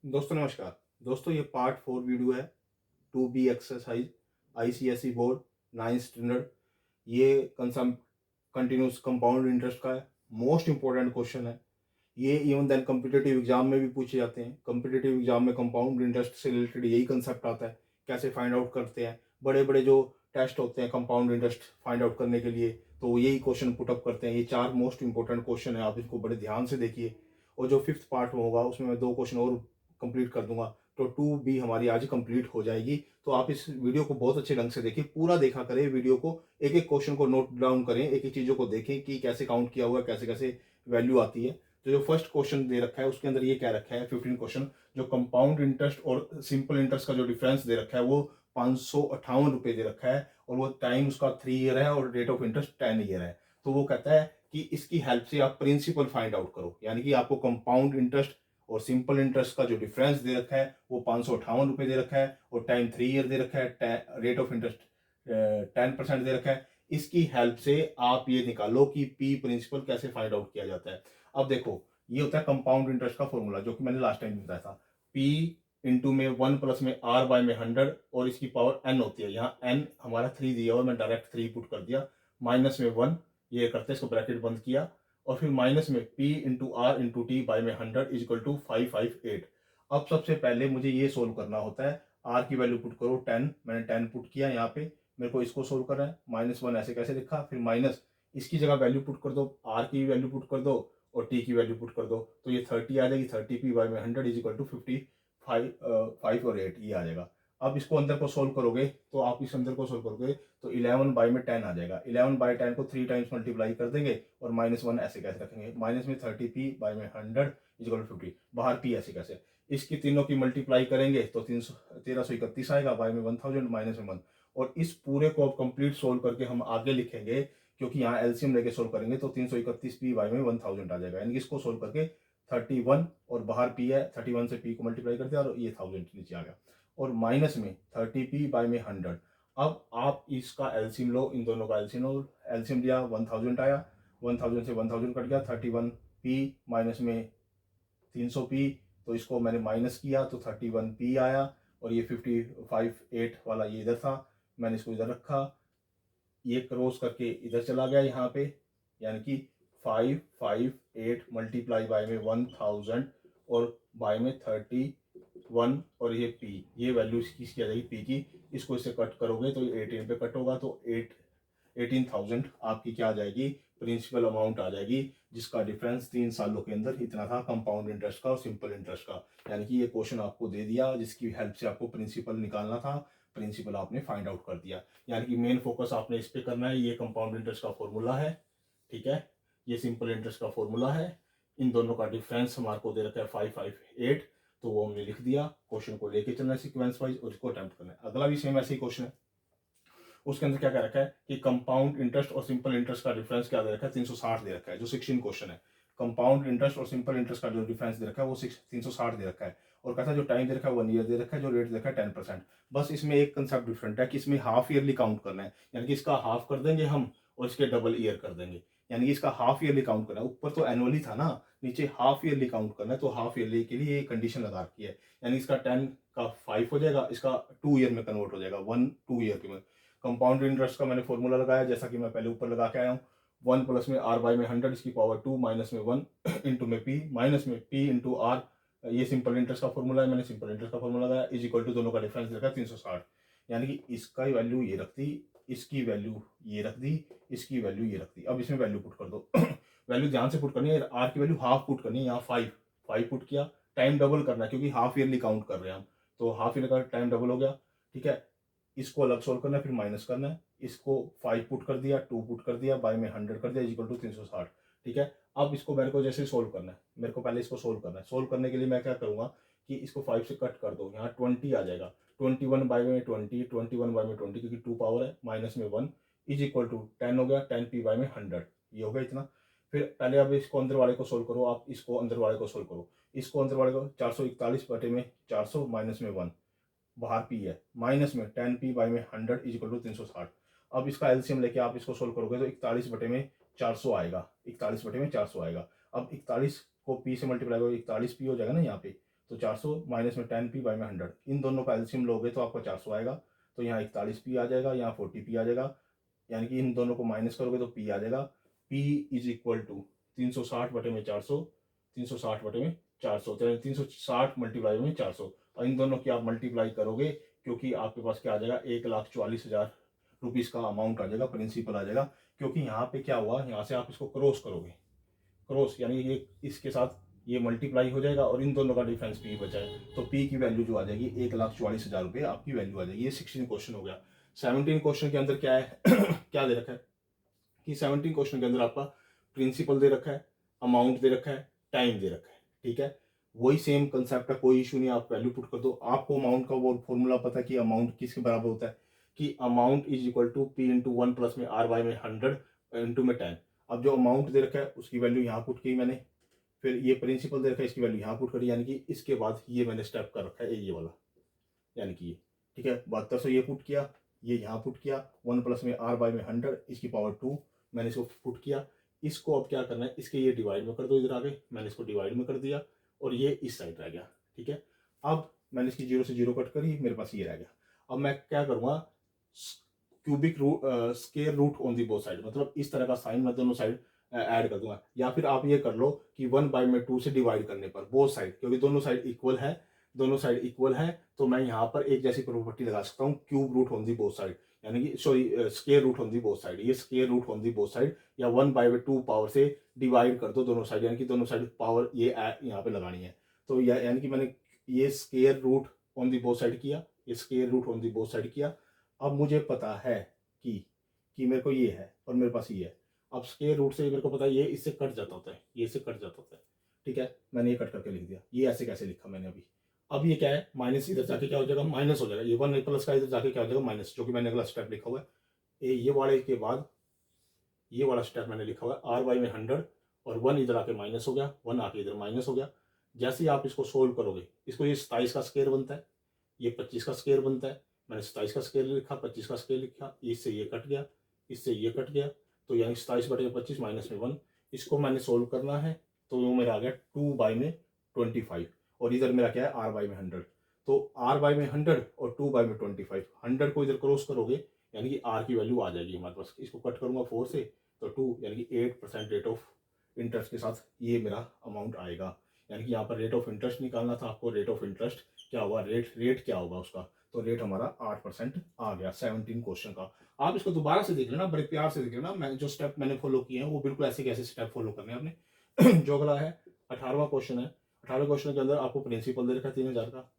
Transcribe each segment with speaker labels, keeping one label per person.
Speaker 1: दोस्तों नमस्कार। दोस्तों ये पार्ट 4 वीडियो है। 2B exercise ICSE board 9th standard. ये कंसम कंटिन्यूस कंपाउंड इंटरेस्ट का है। मोस्ट इंपॉर्टेंट क्वेश्चन है ये। इवन देन कम्पिटिटिव एग्जाम में भी पूछे जाते हैं। कम्पिटिटिव एग्जाम में कंपाउंड इंटरेस्ट से रिलेटेड यही कंसेप्ट आता है, कैसे फाइंड आउट करते हैं। बड़े बड़े जो टेस्ट होते हैं कंपाउंड इंटरेस्ट फाइंड आउट करने के लिए, तो यही क्वेश्चन पुटअप करते हैं। ये 4 मोस्ट इंपॉर्टेंट क्वेश्चन है, आप इनको बड़े ध्यान से देखिए। और जो 5th पार्ट में होगा उसमें मैं 2 क्वेश्चन और कंप्लीट कर दूंगा, तो 2B हमारी आज कंप्लीट हो जाएगी। तो आप इस वीडियो को बहुत अच्छे ढंग से देखिए, पूरा देखा करें वीडियो को, एक एक क्वेश्चन को नोट डाउन करें, एक एक चीज़ों को देखें कि कैसे काउंट किया हुआ है, कैसे कैसे वैल्यू आती है। तो जो फर्स्ट क्वेश्चन दे रखा है उसके अंदर ये क्या रखा है, 15 क्वेश्चन, जो कंपाउंड इंटरेस्ट और सिंपल इंटरेस्ट का जो डिफरेंस दे रखा है वो 558 रुपये दे रखा है, और वो टाइम उसका 3 ईयर है और रेट ऑफ इंटरेस्ट 10 ईयर है। तो वो कहता है कि इसकी हेल्प से आप प्रिंसिपल फाइंड आउट करो, यानी कि आपको कंपाउंड इंटरेस्ट और सिंपल इंटरेस्ट का जो डिफरेंस दे रखा है वो 558 रुपये दे रखा है, और टाइम 3 ईयर दे रखा है, रेट ऑफ इंटरेस्ट 10% दे रखा है। इसकी हेल्प से आप ये निकालो कि पी प्रिंसिपल कैसे फाइंड आउट किया जाता है। अब देखो, ये होता है कंपाउंड इंटरेस्ट का फॉर्मूला, जो कि मैंने लास्ट टाइम बताया था। पी इंटू में 1 प्लस में आर बाय में 100, और इसकी पावर एन होती है। यहाँ एन हमारा 3 दिया हुआ, मैं डायरेक्ट 3 पुट कर दिया, माइनस में 1, ये करते हैं, इसको ब्रैकेट बंद किया, और फिर माइनस में P into R into T by में 100 इज इक्वल टू 558। अब सबसे पहले मुझे ये सोल्व करना होता है। आर की वैल्यू पुट करो 10, मैंने 10 पुट किया यहाँ पे। मेरे को इसको सोल्व करना है, -1 ऐसे कैसे लिखा, फिर माइनस इसकी जगह वैल्यू पुट कर दो, आर की वैल्यू पुट कर दो और टी की वैल्यू पुट कर दो, तो ये 30 आ जाएगी। 30 बाय में 100 इज इक्वल टू 5 और 8 ये आ जाएगा। अब इसको अंदर को सोल्व करोगे, तो आप इस अंदर को सोल्व करोगे तो 11 बाय में 10 आ जाएगा। 11 बाय 10 को 3 टाइम्स मल्टीप्लाई कर देंगे, और -1 ऐसे कैसे रखेंगे, माइनस में 30p बाय में 100 इज इक्वल टू 50, बाहर p ऐसे कैसे। इसकी तीनों की मल्टीप्लाई करेंगे तो 1331 आएगा, बाय में 1000 माइनस में 1। और इस पूरे को अब कंप्लीट सोल्व करके हम आगे लिखेंगे, क्योंकि यहाँ एलसीएम लेके सोल्व करेंगे, तो 331p बाय में 1000 आ जाएगा। यानी कि इसको सोल्व करके 31, और बाहर p है, 31 से p को मल्टीप्लाई कर दिया और ये 1000 नीचे आ गया, और माइनस में 30p बाय में 100। अब आप इसका एलसीएम लो, इन दोनों का एलसीएम लो। एलसीएम लिया 1000 आया, 1000 से 1000 कट गया, 31p माइनस में 300p, तो इसको मैंने माइनस किया तो 31p आया, और ये 558 वाला ये इधर था, मैंने इसको इधर रखा, ये क्रॉस करके इधर चला गया यहाँ पे, यानी कि 558 मल्टीप्लाई बाय में 1000 और बाय में 31, और ये p, ये वैल्यू इसकी आ जाएगी p की। इसको इससे कट करोगे तो 18 पे कट होगा, तो 18,000 आपकी क्या आ जाएगी, प्रिंसिपल अमाउंट आ जाएगी, जिसका डिफरेंस 3 सालों के अंदर इतना था कंपाउंड इंटरेस्ट का और सिंपल इंटरेस्ट का। यानी कि ये क्वेश्चन आपको दे दिया, जिसकी हेल्प से आपको प्रिंसिपल निकालना था, प्रिंसिपल आपने फाइंड आउट कर दिया। यानी कि मेन फोकस आपने इस पे करना है। ये कंपाउंड इंटरेस्ट का फॉर्मूला है, ठीक है, ये सिंपल इंटरेस्ट का फॉर्मूला है। इन दोनों का डिफरेंस हमारे को दे रखा है 558, तो वो हमने लिख दिया। क्वेश्चन को लेके चलना है सीक्वेंस वाइज, और इसको अटेम्प्ट करना है। अगला भी सेम ऐसे ही क्वेश्चन है, उसके अंदर क्या क्या रखा है कि कंपाउंड इंटरेस्ट और सिंपल इंटरेस्ट का डिफरेंस क्या दे रखा है, 360 दे रखा है, जो 16 क्वेश्चन है। कंपाउंड इंटरेस्ट और सिंपल इंटरेस्ट का जो डिफरेंस दे रखा है वो 360 दे रखा है, और कहता है जो टाइम दे रखा है 1 ईयर दे रखा है, जो रेट दे रखा है 10%। बस इसमें एक कंसेप्ट डिफरेंट है कि इसमें हाफ ईयरली काउंट करना है, यानी कि इसका हाफ कर देंगे हम और इसके डबल ईयर कर देंगे। यानी कि इसका हाफ ईयरली काउंट करना है, ऊपर तो एनुअली था ना, नीचे हाफ ईयरली काउंट करना है, तो हाफ ईयरली के लिए ये कंडीशन लगा रखी है। यानी इसका 10 का 5 हो जाएगा, इसका 2 ईयर में कन्वर्ट हो जाएगा, 2 ईयर के में। कंपाउंड इंटरेस्ट का मैंने फॉर्मूला लगाया, जैसा कि मैं पहले ऊपर लगा के आया हूँ। 1 प्लस में आर बाय में 100 इसकी पावर 2, माइनस में 1 इंटू में पी, माइनस में पी इंटू आर, ये सिंपल इंटरेस्ट का फॉर्मूला है, मैंने सिंपल इंटरेस्ट का फॉर्मूला लगाया, इज इक्वल टू दोनों का डिफरेंस रखा 360। यानी कि इसका वैल्यू ये रख दी, इसकी वैल्यू ये रख दी, इसकी वैल्यू ये रख दी। अब इसमें वैल्यू पुट कर दो वैल्यू ध्यान से पुट करनी है, आर की वैल्यू हाफ पुट करनी है, यहाँ 5 पुट किया, टाइम डबल करना है क्योंकि हाफ ईयरली काउंट कर रहे हैं हम, तो हाफ ईयर का टाइम डबल हो गया, ठीक है। इसको अलग सोल्व करना है, फिर माइनस करना है, इसको 5 पुट कर दिया, 2 पुट कर दिया, बाय में 100 कर दिया, इक्वल टू 360, ठीक है। अब इसको मेरे को जैसे सोल्व करना है, मेरे को पहले इसको सोल्व करना है। सोल्व करने के लिए मैं क्या करूंगा कि इसको 5 से कट कर दो, यहाँ 20 आ जाएगा, 21 बाय में 20, 21 बाय में 20, क्योंकि 2 पावर है, माइनस में 1 इज इक्वल टू 10 हो गया, 10p बाय में 100, ये हो गया इतना। फिर पहले अब इसको अंदर वाले को सोल्व करो, आप इसको अंदर वाले को सोल्व करो, इसको अंदर वाले को 441 बटे में 400 माइनस में 1, बाहर पी है, माइनस में 10p बाई में 100 इज इक्वल टू 360। अब इसका एलसीएम लेके आप इसको सोल्व करोगे तो 41 बटे में 400 आएगा, 41 बटे में 400 आएगा। अब 41 को p से मल्टीप्लाई करोगे, 41p हो जाएगा ना यहाँ पे, तो 400 माइनस में 10p बाई में 100, इन दोनों का एलसीएम लोगे तो आपका 400 आएगा। तो यहाँ 41p आ जाएगा, यहाँ 40p आ जाएगा, यानी कि इन दोनों को माइनस करोगे तो p आ जाएगा। p इज इक्वल टू 360 बटे में 400, 360 बटे में 400, 360 मल्टीप्लाई में 400, और इन दोनों की आप मल्टीप्लाई करोगे क्योंकि आपके पास क्या आ जाएगा 1,44,000 रुपीज़ का अमाउंट आ जाएगा, प्रिंसिपल आ जाएगा। क्योंकि यहाँ पे क्या हुआ, यहाँ से आप इसको क्रॉस करोगे, क्रॉस यानी ये इसके साथ ये मल्टीप्लाई हो जाएगा और इन दोनों का डिफरेंस पी बचा है, तो पी की वैल्यू जो आ जाएगी 1,44,000 रुपये आपकी वैल्यू आ जाएगी। ये 16 क्वेश्चन हो गया। 17 क्वेश्चन के अंदर क्या है क्या दे रखा है कि 17 क्वेश्चन के अंदर आपका प्रिंसिपल दे रखा है, अमाउंट दे रखा है, टाइम दे रखा है, ठीक है। वही सेम कंसेप्ट है, कोई इशू नहीं, आप वैल्यू पुट कर दो। आपको अमाउंट का वो फॉर्मूला पता है कि अमाउंट किसके बराबर होता है, कि amount is equal to P into 1 plus में आर बाई में 100 इंटू में 10। अब जो अमाउंट दे रखा है उसकी वैल्यू यहाँ पुट की मैंने, फिर ये प्रिंसिपल दे रखा है इसकी वैल्यू यहाँ पुट करी, यानी कि इसके बाद ये मैंने स्टेप कर रखा है ये वाला, यानी कि ये, ठीक है। 7200 ये पुट किया, ये यहाँ पुट किया, 1 प्लस में आर बाई में 100 इसकी पावर 2 मैंने इसको पुट किया। इसको अब क्या करना है, इसके ये डिवाइड में कर दो, इधर आगे मैंने इसको डिवाइड में कर दिया और ये इस साइड रह गया, ठीक है। अब मैंने इसकी 0 से 0 कट करी, मेरे पास ये रह गया। अब मैं क्या करूँगा, cubic root square root on the both side, मतलब इस तरह का साइन मैं दोनों साइड ऐड कर दूंगा। या फिर आप ये कर लो कि 1 बाई में 2 से डिवाइड करने पर बोथ साइड, क्योंकि दोनों साइड इक्वल है, दोनों साइड इक्वल है, तो मैं यहाँ पर एक जैसी प्रॉपर्टी लगा सकता हूँ, cube root on the both side, यानी कि sorry square root on the both side. ये square root on the both side, या 1 बाई में 2 पावर से डिवाइड कर दो दोनों साइड, यानी कि दोनों साइड पावर ये यहाँ पे लगानी है। तो यानी कि मैंने ये square root on the both side किया, ये square root on the both side किया। अब मुझे पता है कि मेरे को ये है और मेरे पास ये है। अब स्केयर रूट से मेरे को पता है ये इससे कट जाता होता है, ये इससे कट जाता होता है, ठीक है। मैंने ये कट करके लिख दिया। ये ऐसे कैसे लिखा मैंने अभी, अब ये क्या है, माइनस इधर जाके क्या हो जाएगा, माइनस हो जाएगा। ये 1 प्लस का इधर जाके क्या हो जाएगा, माइनस, जो कि मैंने अगला स्टेप लिखा हुआ है। ये वाले के बाद ये वाला स्टेप मैंने लिखा हुआ है, आर बाई में 100 और 1 इधर आके माइनस हो गया, 1 आके इधर माइनस हो गया। जैसे ही आप इसको सोल्व करोगे, इसको ये 27 का स्केयर बनता है, ये 25 का स्केयर बनता है। मैंने 27 का स्केयर लिखा, 25 का स्केयर लिखा, इससे ये कट गया, इससे ये कट गया, तो यानी 27 बटे 25 माइनस में 1। इसको मैंने सोल्व करना है, तो वो मेरा आ गया 2 बाई में 25, और इधर मेरा क्या है, आर बाई में 100। तो आर बाई में 100 और 2 बाई में 25, 100 को इधर क्रॉस करोगे यानी कि आर की वैल्यू आ जाएगी हमारे पास। इसको कट करूंगा 4 से, तो 2 यानी कि 8% रेट ऑफ इंटरेस्ट के साथ ये मेरा अमाउंट आएगा। यानी कि यहाँ पर रेट ऑफ इंटरेस्ट निकालना था आपको, रेट ऑफ इंटरेस्ट क्या हुआ, रेट क्या होगा उसका, तो रेट हमारा 8% आ गया 17 क्वेश्चन का। आप इसको दोबारा से देख लेना, बड़े प्यार से देख लेना, मैं जो स्टेप मैंने फॉलो किए हैं वो बिल्कुल ऐसे कैसे स्टेप फॉलो करने हैं आपने। जो अगला है 18वां क्वेश्चन है। 18वें क्वेश्चन के अंदर आपको प्रिंसिपल दे रखा है 3,000 का,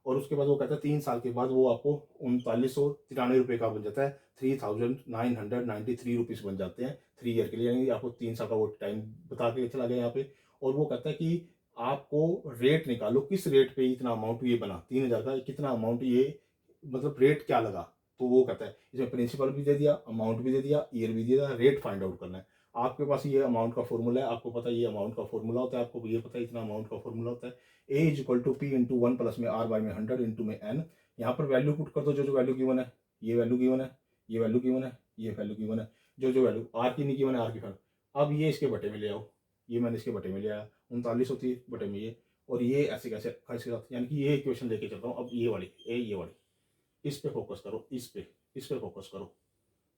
Speaker 1: और उसके बाद वो कहता है 3 साल के बाद वो आपको 3993 रुपये का बन जाता है, 3,993 रुपीज़ बन जाते हैं 3 ईयर के लिए, यानी आपको 3 साल का वो टाइम बता के चला गया यहाँ पे। और वो कहता है कि आपको रेट निकालो, किस रेट पे इतना अमाउंट ये बना 3,000 का, कितना अमाउंट ये, मतलब रेट क्या लगा। तो वो कहता है इसमें प्रिंसिपल भी दे दिया, अमाउंट भी दे दिया, ईयर भी दे दिया, रेट फाइंड आउट करना है। आपके पास ये अमाउंट का फॉर्मूला है, आपको पता है ये अमाउंट का फॉर्मूला होता है, आपको ये पता है इतना अमाउंट का फॉर्मूला होता है। A is equal to P into 1 plus में आर बाई में 100 इंटू में एन। यहाँ पर वैल्यू पुट कर दो, जो वैल्यू गिवन है, ये वैल्यू गिवन है, ये वैल्यू गिवन है, ये वैल्यू गिवन है, जो वैल्यू आर की नहीं गिवन है, आर की फैन। अब ये इसके बटे में ले आओ, ये मैंने इसके बटे में ले आया, 39 होती है बटे में ये, और ये ऐसे कैसे रखा इसके साथ, यानी कि ये इक्वेशन लेके चल रहा हूँ। अब ये वाली ये वाली, इस पे फोकस करो, इस पे फोकस करो,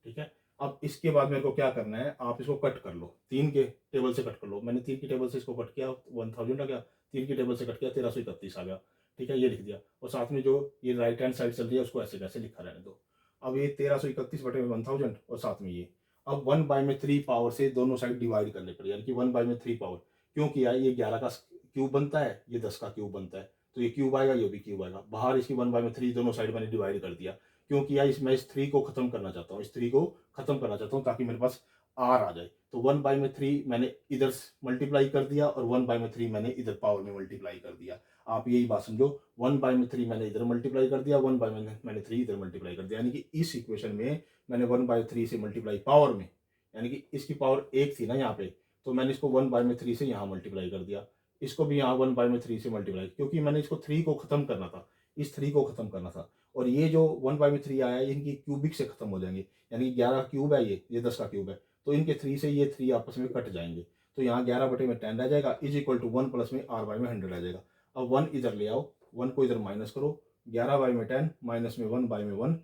Speaker 1: ठीक है। अब इसके बाद मेरे को क्या करना है, आप इसको कट कर लो, 3 के टेबल से कट कर लो। मैंने 3 की टेबल से इसको कट किया, 1000 आ गया, 3 की टेबल से कट किया 1331 आ गया, ठीक है, ये लिख दिया। और साथ में जो ये राइट हैंड साइड चल रही है उसको ऐसे कैसे लिखा रहने दो। अब ये 1331 बटे में 1000 और साथ में ये, अब 1 बाई में 3 पावर से दोनों साइड डिवाइड करने पड़े, यानी कि 1 बाई में 3 पावर, क्यों किया, ये 11 का क्यूब बनता है, ये 10 का क्यूब बनता है, तो ये क्यूब आएगा, ये भी क्यूब आएगा। बाहर इसकी 1 बाई में 3 दोनों साइड मैंने डिवाइड कर दिया, क्योंकि यार मैं इस 3 को खत्म करना चाहता हूँ, इस 3 को खत्म करना चाहता हूँ ताकि मेरे पास आर आ जाए। तो 1 बाई में 3 मैंने इधर मल्टीप्लाई कर दिया और 1 बाई में 3 मैंने इधर पावर में मल्टीप्लाई कर दिया। आप यही बात समझो, 1 बाई में 3 मैंने इधर मल्टीप्लाई कर दिया, 1 बाई में मैंने 3 इधर मल्टीप्लाई कर दिया, यानी कि इस इक्वेशन में मैंने 1 बाई 3 से मल्टीप्लाई पावर में, यानी कि इसकी पावर 1 थी ना यहाँ पे, तो मैंने इसको 1 बाई में 3 से यहाँ मल्टीप्लाई कर दिया, इसको भी यहाँ 1 बाई में 3 से मल्टीप्लाई, क्योंकि मैंने इसको 3 को खत्म करना था, इस 3 को खत्म करना था। और ये जो 1 बाई में 3 आया है इनकी क्यूबिक से खत्म हो जाएंगे, यानी 11 क्यूब है, ये 10 का क्यूब है, तो इनके 3 से ये 3 आपस में कट जाएंगे, तो यहाँ 11 बटे में 10 रह जाएगा, इज इक्वल टू 1 प्लस में आर बाई में 100 रह जाएगा। अब 1 इधर ले आओ, 1 को इधर माइनस करो, 11/10 माइनस में 1/1।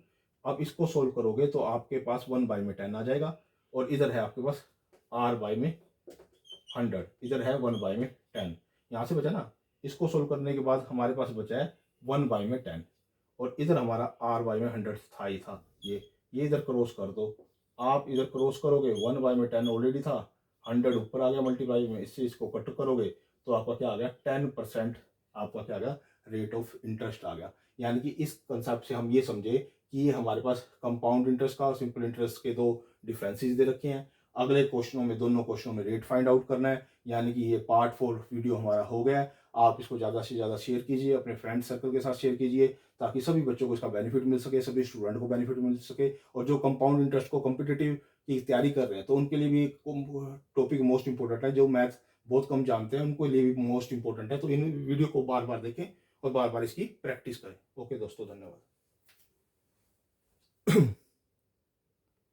Speaker 1: अब इसको सोल्व करोगे तो आपके पास 1/10 आ जाएगा, और इधर है आपके पास r/100, इधर है 1/10, यहाँ से बचा ना। इसको सोल्व करने के बाद हमारे पास बचा है 1/10, और इधर हमारा r/100 था ही था, ये इधर क्रॉस कर दो। आप इधर क्रॉस करोगे, 1/10 ऑलरेडी था, 100 ऊपर आ गया मल्टीप्लाई में, इससे इसको कट करोगे तो आपका क्या आ गया, 10% आपका क्या आ गया, रेट ऑफ इंटरेस्ट आ गया। यानी कि इस कंसेप्ट से हम ये समझे कि ये हमारे पास कंपाउंड इंटरेस्ट का और सिंपल इंटरेस्ट के दो डिफरेंसेस दे रखे हैं। अगले क्वेश्चनों में, दोनों क्वेश्चनों में रेट फाइंड आउट करना है। यानी कि ये पार्ट 4 वीडियो हमारा हो गया है। आप इसको ज़्यादा से ज़्यादा शेयर कीजिए, अपने फ्रेंड सर्कल के साथ शेयर कीजिए, ताकि सभी बच्चों को इसका बेनिफिट मिल सके, सभी स्टूडेंट को बेनिफिट मिल सके। और जो कंपाउंड इंटरेस्ट को कॉम्पिटिटिव की तैयारी कर रहे हैं तो उनके लिए भी टॉपिक मोस्ट इंपॉर्टेंट है। जो मैथ्स बहुत कम जानते हैं उनको लिए भी मोस्ट इंपॉर्टेंट है। तो इन वीडियो को बार बार देखें और बार बार इसकी प्रैक्टिस करें। ओके दोस्तों, धन्यवाद।